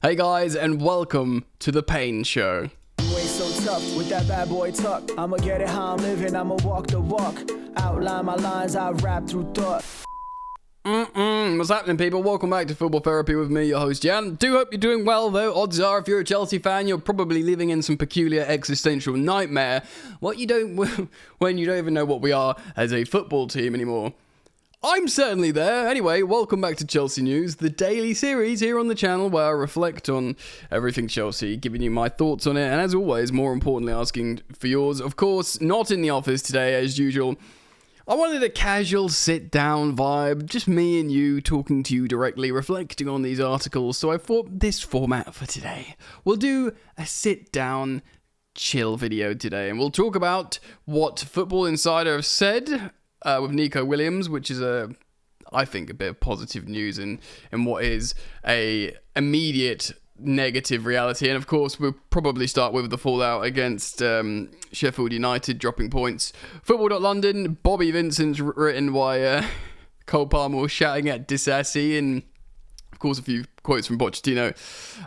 Hey guys, and welcome to The Pain Show. You ain't so tough with that bad boy tuck. I'ma get it how I'm living, I'ma walk the walk. Outline my lines, I rap through thought. What's happening, people? Welcome back to Football Therapy with me, your host, Jan. Do hope you're doing well, though. Odds are, if you're a Chelsea fan, you're probably living in some peculiar existential nightmare. When you don't even know what we are as a football team anymore. I'm certainly there. Anyway, welcome back to Chelsea News, the daily series here on the channel where I reflect on everything Chelsea, giving you my thoughts on it, and as always, more importantly, asking for yours. Of course, not in the office today, as usual. I wanted a casual sit-down vibe, just me and you talking to you directly, reflecting on these articles, so I thought this format for today. We'll do a sit-down, chill video today, and we'll talk about what Football Insider have said with Nico Williams, which is I think a bit of positive news in what is a immediate negative reality. And of course, we'll probably start with the fallout against Sheffield United dropping points. Football.London, Bobby Vincent's written why Cole Palmer was shouting at Disassi, and of course a few quotes from Pochettino.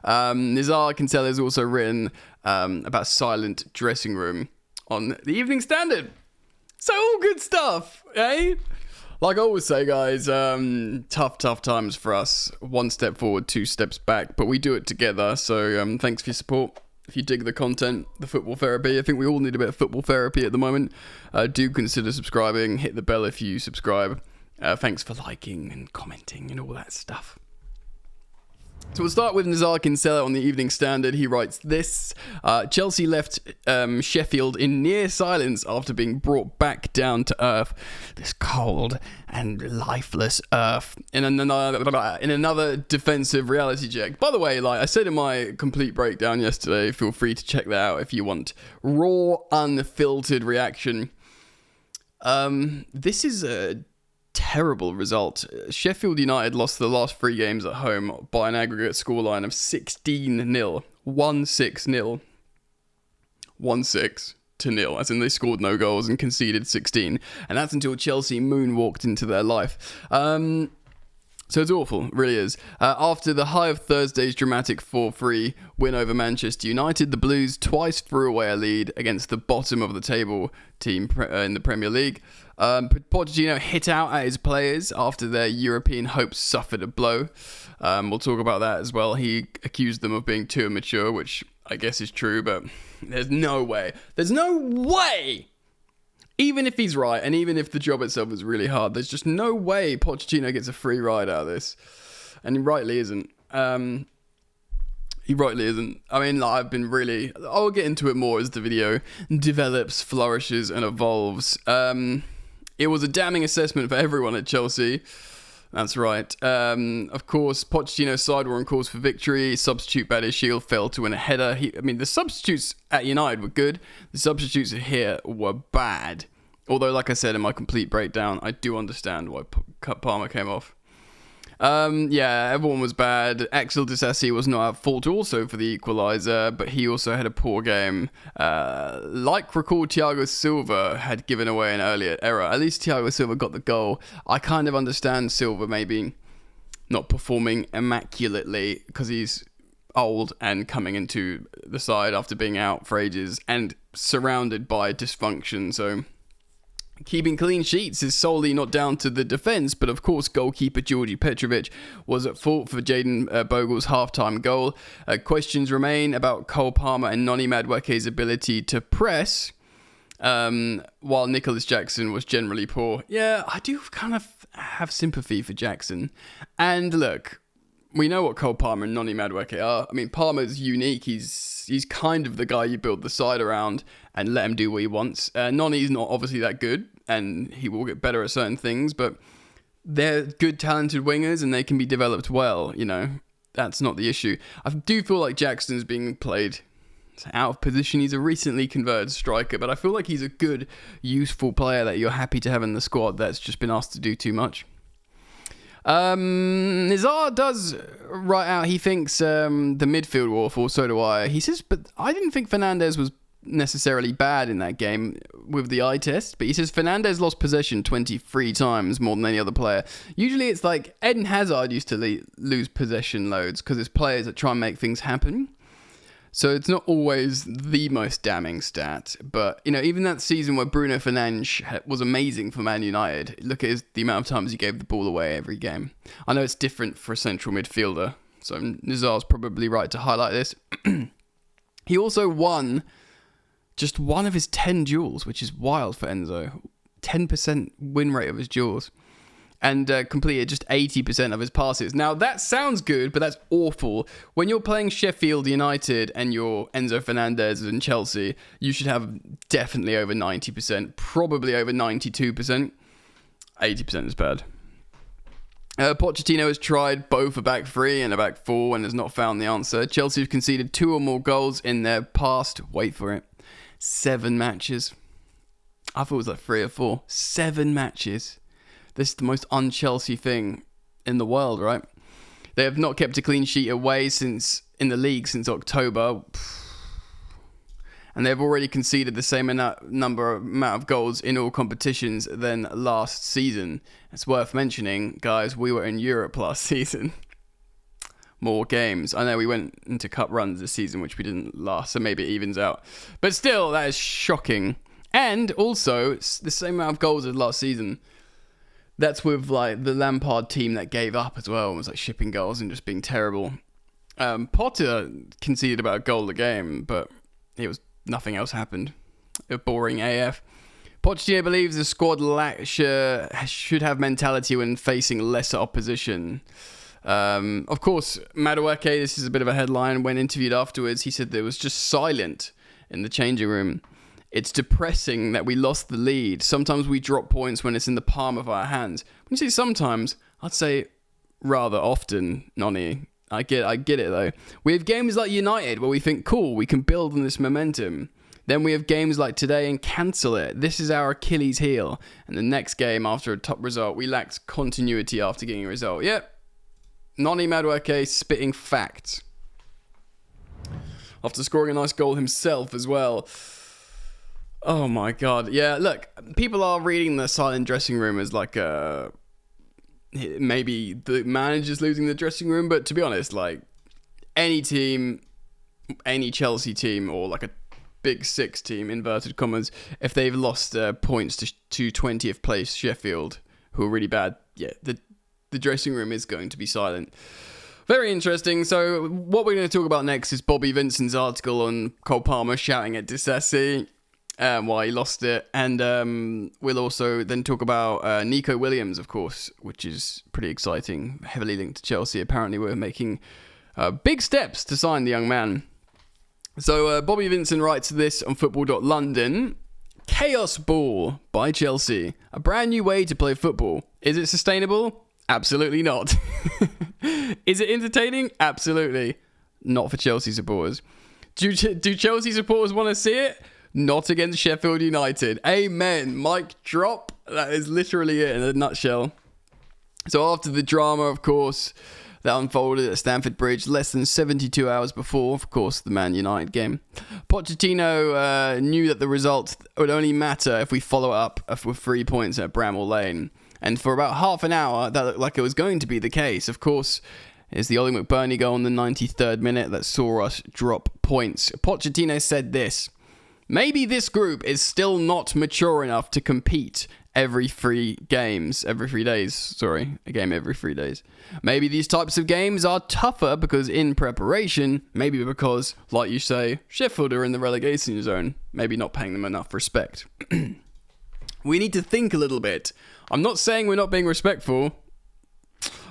Nizar Kinsella has also written about silent dressing room on the Evening Standard. So all good stuff, eh? Like I always say, guys, tough times for us. One step forward, two steps back, but we do it together. So thanks for your support. If you dig the content, the football therapy, I think we all need a bit of football therapy at the moment. Do consider subscribing. Hit the bell if you subscribe. Thanks for liking and commenting and all that stuff. So we'll start with Nizar Kinsella on the Evening Standard. He writes this: Chelsea left Sheffield in near silence after being brought back down to earth. This cold and lifeless earth. In another defensive reality check. By the way, like I said in my complete breakdown yesterday, feel free to check that out if you want raw, unfiltered reaction. This is a terrible result. Sheffield United lost the last 3 games at home by an aggregate scoreline of 16-0. 1-6-0. 1-6-0, as in they scored no goals and conceded 16. And that's until Chelsea moonwalked into their life. So it's awful, it really is. After the high of Thursday's dramatic 4-3 win over Manchester United, the Blues twice threw away a lead against the bottom of the table team in the Premier League. Pochettino hit out at his players after their European hopes suffered a blow. We'll talk about that as well. He accused them of being too immature, which I guess is true, but there's no way. Even if he's right, and even if the job itself is really hard, there's just no way Pochettino gets a free ride out of this. And he rightly isn't. I mean, I'll get into it more as the video develops, flourishes, and evolves. It was a damning assessment for everyone at Chelsea. That's right. Of course, Pochettino's side were on course for victory. Substitute Badiashile failed to win a header. The substitutes at United were good. The substitutes here were bad. Although, like I said in my complete breakdown, I do understand why Palmer came off. Everyone was bad. Axel Disassi was not at fault also for the equaliser, but he also had a poor game. Recall Thiago Silva had given away an earlier error. At least Thiago Silva got the goal. I kind of understand Silva maybe not performing immaculately because he's old and coming into the side after being out for ages and surrounded by dysfunction, so keeping clean sheets is solely not down to the defence, but of course goalkeeper Georgi Petrovic was at fault for Jayden Bogle's half-time goal. Questions remain about Cole Palmer and Noni Madueke's ability to press, while Nicholas Jackson was generally poor. Yeah, I do kind of have sympathy for Jackson. And look, we know what Cole Palmer and Noni Madueke are. I mean, Palmer's unique. He's kind of the guy you build the side around and let him do what he wants. Noni's not obviously that good, and he will get better at certain things, but they're good, talented wingers, and they can be developed well, That's not the issue. I do feel like Jackson's being played out of position. He's a recently converted striker, but I feel like he's a good, useful player that you're happy to have in the squad that's just been asked to do too much. Nizar does write out he thinks the midfield were awful, so do I. He says, but I didn't think Fernandes was necessarily bad in that game with the eye test, but he says Fernandes lost possession 23 times more than any other player. Usually it's like Eden Hazard used to lose possession loads because it's players that try and make things happen. So it's not always the most damning stat, but even that season where Bruno Fernandes was amazing for Man United, look at the amount of times he gave the ball away every game. I know it's different for a central midfielder, so Nizar's probably right to highlight this. He also won just one of his 10 duels, which is wild for Enzo. 10% win rate of his duels. And completed just 80% of his passes. Now, that sounds good, but that's awful. When you're playing Sheffield United and you're Enzo Fernandez and Chelsea, you should have definitely over 90%, probably over 92%. 80% is bad. Pochettino has tried both a back three and a back four and has not found the answer. Chelsea have conceded 2 or more goals in their past, wait for it, 7 matches. I thought it was like 3 or 4. 7 matches. This is the most un-Chelsea thing in the world, right? They have not kept a clean sheet away in the league since October. And they've already conceded the same amount of goals in all competitions than last season. It's worth mentioning, guys, we were in Europe last season. More games. I know we went into cup runs this season, which we didn't last, so maybe it evens out. But still, that is shocking. And also, it's the same amount of goals as last season. That's with like the Lampard team that gave up as well. It was like shipping goals and just being terrible. Potter conceded about a goal a game, but nothing else happened. Boring AF. Pochettino believes the squad should have mentality when facing lesser opposition. Of course, Madueke, this is a bit of a headline. When interviewed afterwards, he said there was just silent in the changing room. It's depressing that we lost the lead. Sometimes we drop points when it's in the palm of our hands. When you say sometimes, I'd say rather often, Nonny. I get it though. We have games like United where we think, cool, we can build on this momentum. Then we have games like today and cancel it. This is our Achilles heel. And the next game after a top result, we lacked continuity after getting a result. Yep. Nonny Madueke spitting facts. After scoring a nice goal himself as well. Oh my god. Yeah, look, people are reading the silent dressing room as like maybe the manager's losing the dressing room, but to be honest, like any team, any Chelsea team or like a big 6 team, inverted commas, if they've lost points to 20th place Sheffield, who are really bad, yeah, the dressing room is going to be silent. Very interesting. So what we're going to talk about next is Bobby Vincent's article on Cole Palmer shouting at Disasi. Why he lost it, and we'll also then talk about Nico Williams, of course, which is pretty exciting, heavily linked to Chelsea. Apparently we're making big steps to sign the young man. So Bobby Vincent writes this on football.london. Chaos ball by Chelsea, a brand new way to play football. Is it sustainable? Absolutely not. Is it entertaining? Absolutely not for Chelsea supporters. Do Chelsea supporters want to see it? Not against Sheffield United. Amen. Mic drop. That is literally it in a nutshell. So after the drama, of course, that unfolded at Stamford Bridge less than 72 hours before, of course, the Man United game, Pochettino knew that the result would only matter if we follow up with 3 points at Bramall Lane. And for about half an hour, that looked like it was going to be the case. Of course, it's the Ollie McBurney goal in the 93rd minute that saw us drop points. Pochettino said this: maybe this group is still not mature enough to compete a game every 3 days. Maybe these types of games are tougher because in preparation, maybe because, like you say, Sheffield are in the relegation zone, maybe not paying them enough respect. We need to think a little bit. I'm not saying we're not being respectful,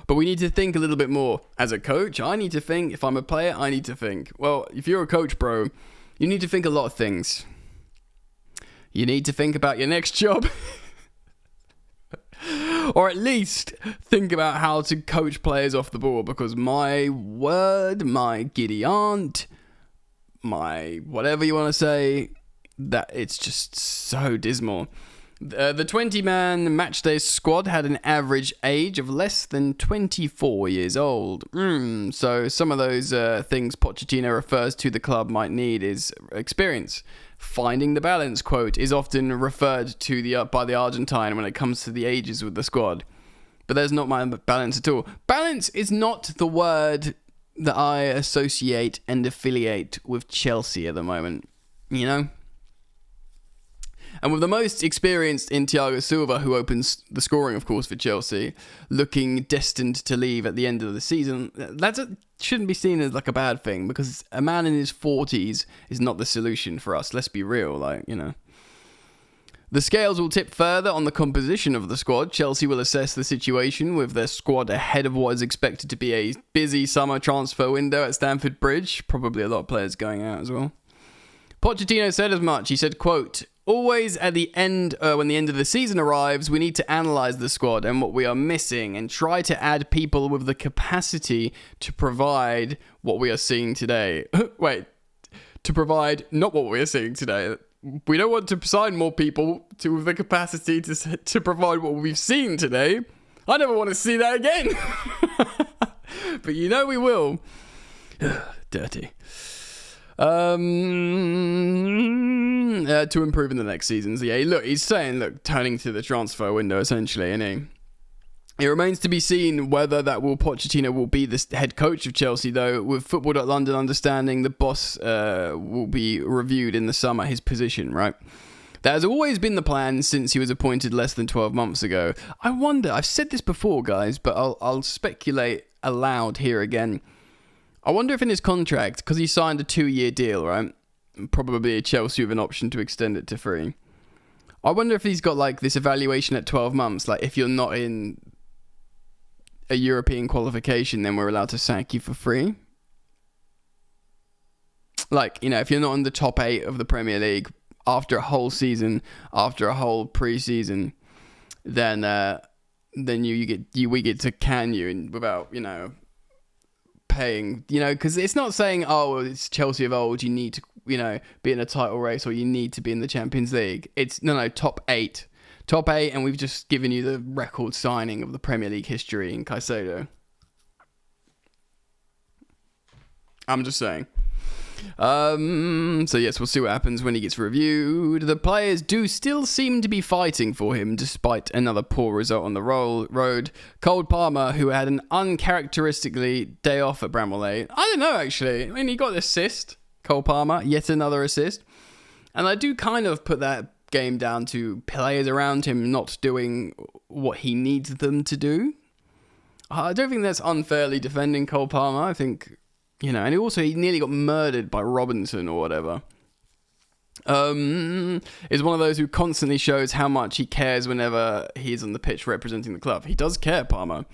but we need to think a little bit more. As a coach, I need to think. If I'm a player, I need to think. Well, if you're a coach, bro, you need to think a lot of things. You need to think about your next job. Or at least think about how to coach players off the ball, because my word, my giddy aunt, my whatever you want to say, that it's just so dismal. The 20-man matchday squad had an average age of less than 24 years old. So some of those things Pochettino refers to the club might need is experience. Finding the balance, quote, is often referred to by the Argentine when it comes to the ages with the squad. But there's not my balance at all. Balance is not the word that I associate and affiliate with Chelsea at the moment, you know? And with the most experienced in Thiago Silva, who opens the scoring, of course, for Chelsea, looking destined to leave at the end of the season, shouldn't be seen as like a bad thing, because a man in his 40s is not the solution for us. Let's be real, The scales will tip further on the composition of the squad. Chelsea will assess the situation with their squad ahead of what is expected to be a busy summer transfer window at Stamford Bridge. Probably a lot of players going out as well. Pochettino said as much. He said, quote, always at the end, when the end of the season arrives, we need to analyse the squad and what we are missing and try to add people with the capacity to provide what we are seeing today. To provide not what we are seeing today. We don't want to sign more people with the capacity to provide what we've seen today. I never want to see that again. But we will. Dirty. To improve in the next seasons. Yeah, look, he's saying, turning to the transfer window, essentially, isn't he? It remains to be seen whether Pochettino will be the head coach of Chelsea, though, with Football.London understanding the boss will be reviewed in the summer, his position, right? That has always been the plan since he was appointed less than 12 months ago. I wonder, I've said this before, guys, but I'll speculate aloud here again. I wonder if in his contract, because he signed a 2-year deal, right? Probably a Chelsea with an option to extend it to 3. I wonder if he's got this evaluation at 12 months. If you're not in a European qualification, then we're allowed to sack you for free. If you're not in the top 8 of the Premier League after a whole season, after a whole pre-season, then we get to can you without paying, because it's not saying, oh, it's Chelsea of old, you need to, be in a title race or you need to be in the Champions League. It's no, top 8, and we've just given you the record signing of the Premier League history in Caicedo. I'm just saying. So yes, we'll see what happens when he gets reviewed. The players do still seem to be fighting for him despite another poor result on the road. Cole Palmer, who had an uncharacteristically day off at Bramall Lane. I don't know, actually. I mean, he got an assist. Cole Palmer, yet another assist. And I do kind of put that game down to players around him not doing what he needs them to do. I don't think that's unfairly defending Cole Palmer. I think... and he nearly got murdered by Robinson or whatever. Is one of those who constantly shows how much he cares whenever he's on the pitch representing the club. He does care, Palmer.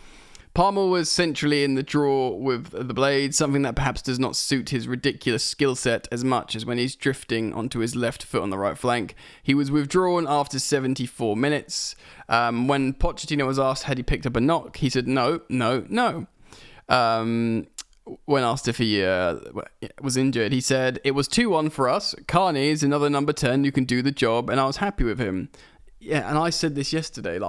Palmer was centrally in the draw with the Blades, something that perhaps does not suit his ridiculous skill set as much as when he's drifting onto his left foot on the right flank. He was withdrawn after 74 minutes. When Pochettino was asked had he picked up a knock, he said no. When asked if he was injured, he said, it was 2-1 for us. Carney is another number 10 who can do the job, and I was happy with him. Yeah, and I said this yesterday,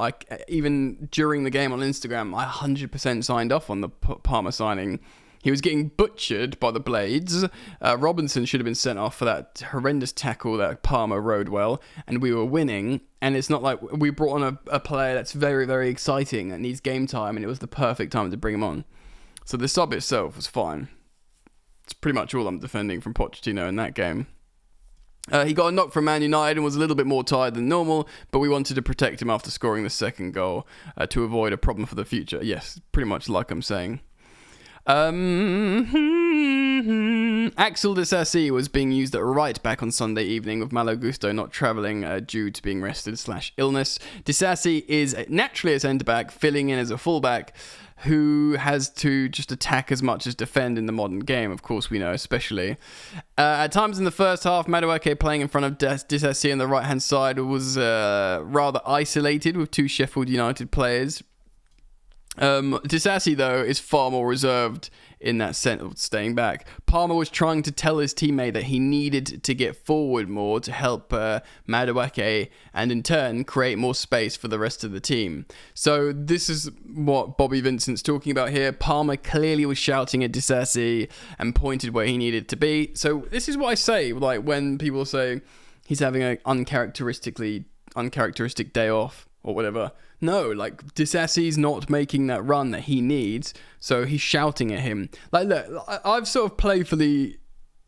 even during the game on Instagram, I 100% signed off on the Palmer signing. He was getting butchered by the Blades. Robinson should have been sent off for that horrendous tackle that Palmer rode well, and we were winning. And it's not like we brought on a player that's very, very exciting, that needs game time, and it was the perfect time to bring him on. So the sub itself was fine. It's pretty much all I'm defending from Pochettino in that game. He got a knock from Man United and was a little bit more tired than normal, but we wanted to protect him after scoring the second goal to avoid a problem for the future. Yes, pretty much like I'm saying. Axel Disasi was being used at right back on Sunday evening with Malo Gusto not travelling due to being rested/illness. Disasi is naturally a centre-back, filling in as a full-back, who has to just attack as much as defend in the modern game, of course we know, especially. At times in the first half, Madueke playing in front of Disasi on the right-hand side was rather isolated with two Sheffield United players. Disassi, though, is far more reserved in that sense of staying back. Palmer was trying to tell his teammate that he needed to get forward more to help Madueke and in turn create more space for the rest of the team. So this is what Bobby Vincent's talking about here. Palmer clearly was shouting at Disassi and pointed where he needed to be. So this is what I say, like when people say he's having an uncharacteristic day off or whatever. No, like, Disassi's not making that run that he needs, so he's shouting at him. Like, look, I've sort of playfully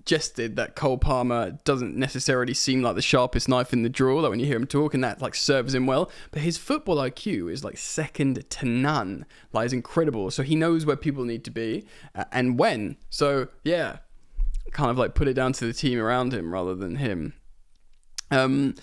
jested that Cole Palmer doesn't necessarily seem like the sharpest knife in the drawer, like when you hear him talk, and that, like, serves him well. But his football IQ is, like, second to none. Like, it's incredible. So he knows where people need to be and when. So, yeah, kind of, like, put it down to the team around him rather than him. And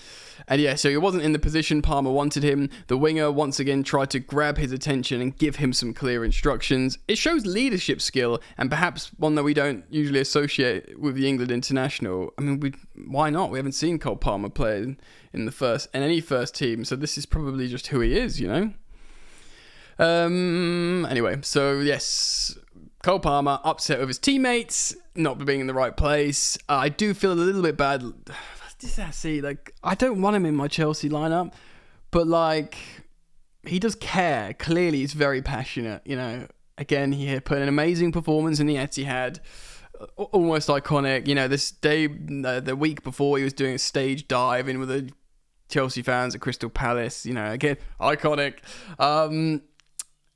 yeah, so he wasn't in the position Palmer wanted him. The winger once again tried to grab his attention and give him some clear instructions. It shows leadership skill, and perhaps one that we don't usually associate with the England international. I mean, why not? We haven't seen Cole Palmer play in any first team, so this is probably just who he is, you know? Anyway, so yes, Cole Palmer upset with his teammates, not being in the right place. I do feel a little bit bad. Disassi, like, I don't want him in my Chelsea lineup, but like, he does care. Clearly, he's very passionate. You know, again, he put an amazing performance in the Etihad, almost iconic. You know, this day, the week before, he was doing a stage dive in with the Chelsea fans at Crystal Palace. You know, again, iconic.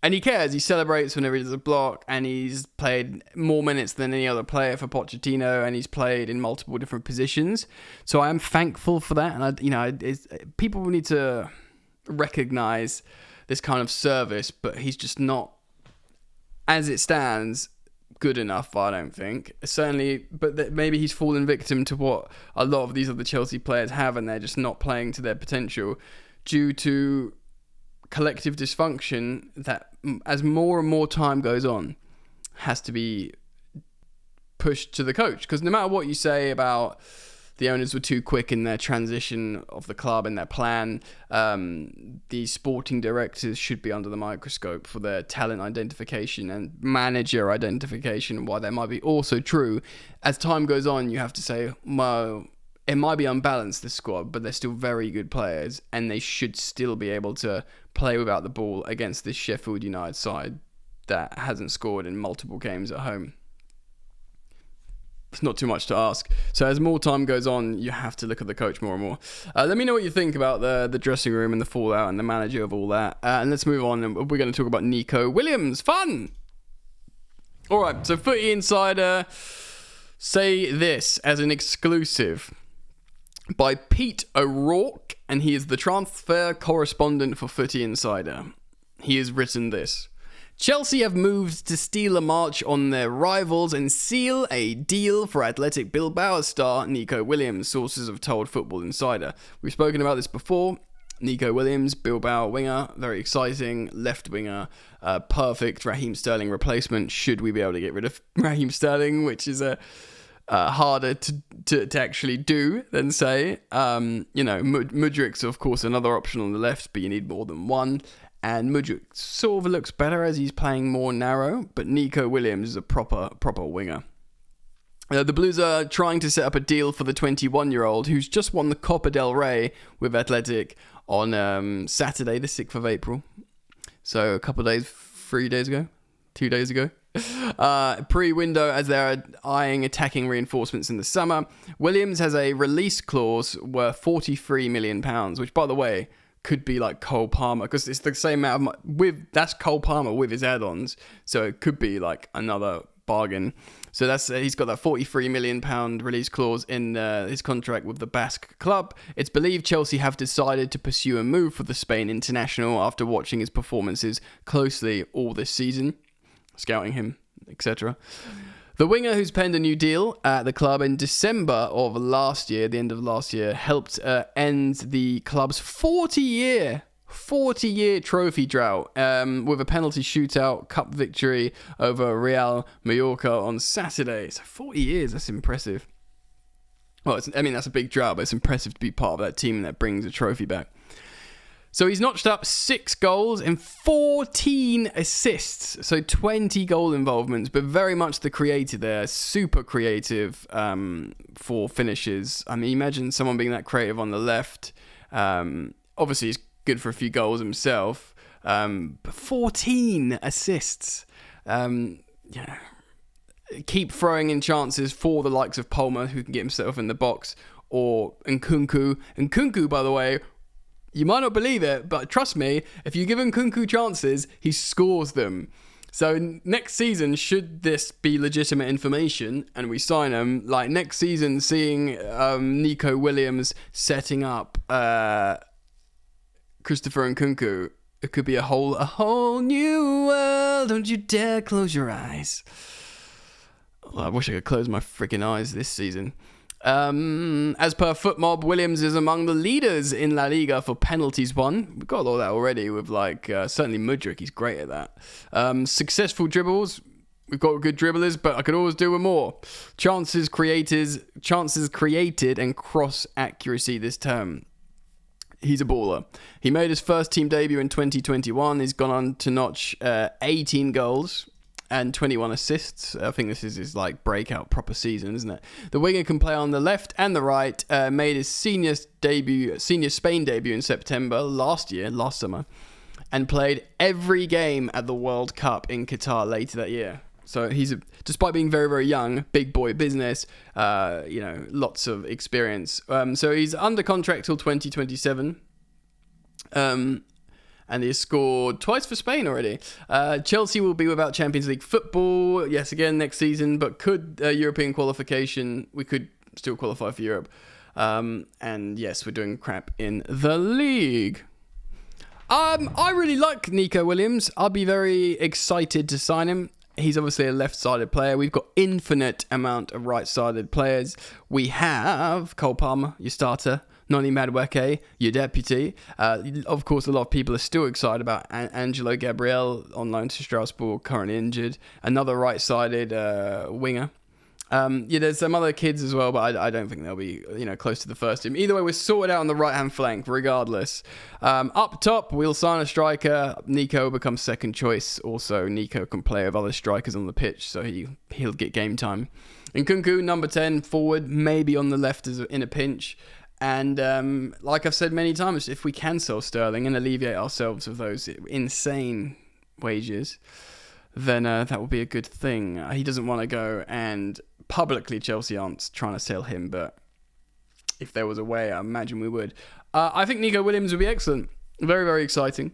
And he cares. He celebrates whenever he does a block, and he's played more minutes than any other player for Pochettino, and he's played in multiple different positions. So I am thankful for that, and people need to recognise this kind of service, but he's just not, as it stands, good enough. I don't think, certainly, but maybe he's fallen victim to what a lot of these other Chelsea players have, and they're just not playing to their potential due to collective dysfunction that, as more and more time goes on, has to be pushed to the coach. Because no matter what you say about the owners were too quick in their transition of the club and their plan, the sporting directors should be under the microscope for their talent identification and manager identification. While that might be also true, as time goes on, you have to say, well, it might be unbalanced, this squad, but they're still very good players, and they should still be able to play without the ball against this Sheffield United side that hasn't scored in multiple games at home. It's not too much to ask. So as more time goes on, you have to look at the coach more and more. Let me know what you think about the dressing room and the fallout and the manager of all that. And let's move on. We're going to talk about Nico Williams. Fun! All right, so Footy Insider say this as an exclusive by Pete O'Rourke, and he is the transfer correspondent for Footy Insider. He has written this: Chelsea have moved to steal a march on their rivals and seal a deal for Athletic Bilbao star Nico Williams, sources have told Football Insider. We've spoken about this before. Nico Williams, Bilbao winger, very exciting, left winger, perfect Raheem Sterling replacement, should we be able to get rid of Raheem Sterling, which is harder to actually do than say. Mudrik's of course another option on the left, but you need more than one. And Mudryk sort of looks better as he's playing more narrow, but Nico Williams is a proper winger. The Blues are trying to set up a deal for the 21-year-old who's just won the Copa del Rey with Athletic on Saturday, the 6th of April. So a couple of days, 3 days ago, 2 days ago. Pre-window, as they're eyeing attacking reinforcements in the summer. Williams has a release clause worth £43 million, which, by the way, could be like Cole Palmer, because it's the same amount that's Cole Palmer with his add-ons, so it could be like another bargain. So that's he's got that £43 million release clause in his contract with the Basque club. It's believed Chelsea have decided to pursue a move for the Spain international after watching his performances closely all this season, scouting him, etc. The winger, who's penned a new deal at the club in December of last year, the end of last year, helped end the club's 40-year trophy drought with a penalty shootout cup victory over Real Mallorca on Saturday. So 40 years, that's impressive. Well, that's a big drought, but it's impressive to be part of that team that brings a trophy back. So he's notched up 6 goals and 14 assists. So 20 goal involvements, but very much the creator there. Super creative for finishes. I mean, imagine someone being that creative on the left. Obviously, he's good for a few goals himself. But 14 assists. Keep throwing in chances for the likes of Palmer, who can get himself in the box, or Nkunku. Nkunku, by the way, you might not believe it, but trust me, if you give Nkunku chances, he scores them. So next season, should this be legitimate information and we sign him, like next season, seeing Nico Williams setting up Christopher Nkunku, it could be a whole new world. Don't you dare close your eyes. Well, I wish I could close my freaking eyes this season. As per FootMob, Williams is among the leaders in La Liga for penalties won. We've got all that already with certainly Mudryk, he's great at that. Successful dribbles, we've got good dribblers, but I could always do with more. Chances created and cross accuracy this term. He's a baller. He made his first team debut in 2021. He's gone on to notch 18 goals and 21 assists. I think this is his breakout proper season, isn't it? The winger can play on the left and the right. Made his senior Spain debut in September last summer, and played every game at the World Cup in Qatar later that year. So despite being very, very young, big boy business, lots of experience. So he's under contract till 2027. And he's scored twice for Spain already. Chelsea will be without Champions League football, yes, again, next season. But could European qualification, we could still qualify for Europe. And yes, we're doing crap in the league. I really like Nico Williams. I'll be very excited to sign him. He's obviously a left-sided player. We've got infinite amount of right-sided players. We have Cole Palmer, your starter. Noni Madueke, your deputy. Of course, a lot of people are still excited about Angelo Gabriel on loan to Strasbourg, currently injured. Another right-sided winger. There's some other kids as well, but I don't think they'll be close to the first team. Either way, we're sorted out on the right-hand flank, regardless. Up top, we'll sign a striker. Nico will become second choice. Also, Nico can play with other strikers on the pitch, so he'll get game time. Nkunku, number 10, forward, maybe on the left in a pinch. And like I've said many times, if we can sell Sterling and alleviate ourselves of those insane wages, then that will be a good thing. He doesn't want to go, and publicly Chelsea aren't trying to sell him, but if there was a way, I imagine we would. I think Nico Williams would be excellent. Very, very exciting.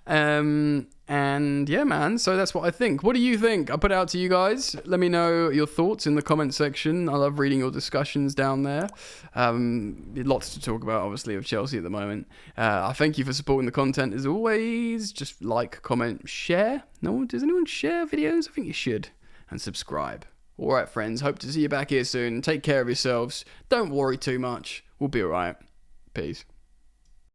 And yeah, man, so that's what I think. What do you think? I'll put it out to you guys. Let me know your thoughts in the comment section. I love reading your discussions down there. Lots to talk about, obviously, of Chelsea at the moment. I thank you for supporting the content as always. Just like, comment, share. No, does anyone share videos? I think you should. And subscribe. All right, friends. Hope to see you back here soon. Take care of yourselves. Don't worry too much. We'll be all right. Peace.